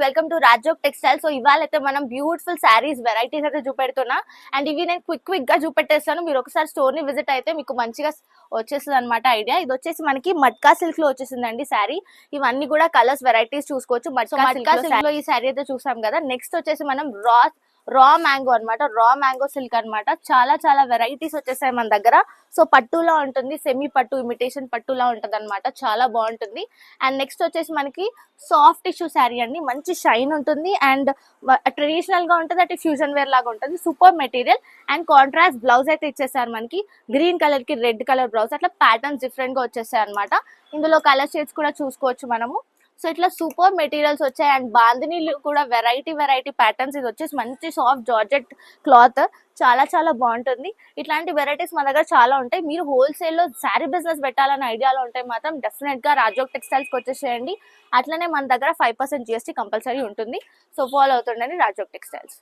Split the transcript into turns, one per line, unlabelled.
Welcome to Rajok textile. So ఇవాళ అయితే మనం బ్యూటిఫుల్ శారీస్ వెరైటీస్ అయితే చూపెడుతున్నా అండ్ ఇవి నేను క్విక్ గా చూపెట్టేస్తాను. మీరు ఒకసారి స్టోర్ ని విజిట్ అయితే మీకు మంచిగా వచ్చేస్తుంది అనమాట ఐడియా. ఇది వచ్చేసి మనకి మట్కా సిల్క్ లో వచ్చేసిందండి శారీ. ఇవన్నీ కూడా కలర్స్ వెరైటీస్ చూసుకోవచ్చు. మట్కా సిల్క్ లో ఈ శారీ అయితే చూసాం కదా. నెక్స్ట్ వచ్చేసి మనం రా మ్యాంగో అనమాట. రా మ్యాంగో సిల్క్ అనమాట. చాలా వెరైటీస్ వచ్చేసాయి మన దగ్గర. సో పట్టులా ఉంటుంది, సెమీ పట్టు, ఇమిటేషన్ పట్టులా ఉంటది అనమాట. చాలా బాగుంటుంది. అండ్ నెక్స్ట్ వచ్చేసి మనకి సాఫ్ట్ టిష్యూ శారీ అండి. మంచి షైన్ ఉంటుంది అండ్ ట్రెడిషనల్ గా ఉంటుంది, అటు ఫ్యూజన్ వేర్ లాగా ఉంటుంది. Super material and contrast blouse అయితే ఇచ్చేసారు మనకి. గ్రీన్ కలర్ కి రెడ్ కలర్ బ్లౌజ్, అట్లా ప్యాటర్న్స్ డిఫరెంట్ గా వచ్చేసాయి అనమాట. ఇందులో కలర్ షేడ్స్ కూడా చూసుకోవచ్చు మనము. సో ఇట్లా సూపర్ మెటీరియల్స్ వచ్చాయి అండ్ బాందినీలు కూడా వెరైటీ ప్యాటర్న్స్. ఇది వచ్చేసి మంచి సాఫ్ట్ జార్జెట్ క్లాత్, చాలా బాగుంటుంది. ఇట్లాంటి వెరైటీస్ మన దగ్గర చాలా ఉంటాయి. మీరు హోల్సేల్ లో శారీ బిజినెస్ పెట్టాలనే ఐడియాలో ఉంటే మాత్రం డెఫినెట్ గా రాజోక్ టెక్స్టైల్స్ కి వచ్చేసేయండి. అట్లనే మన దగ్గర 5% GST కంపల్సరీ ఉంటుంది. సో ఫాలో అవుతుండండి రాజోక్ టెక్స్టైల్స్.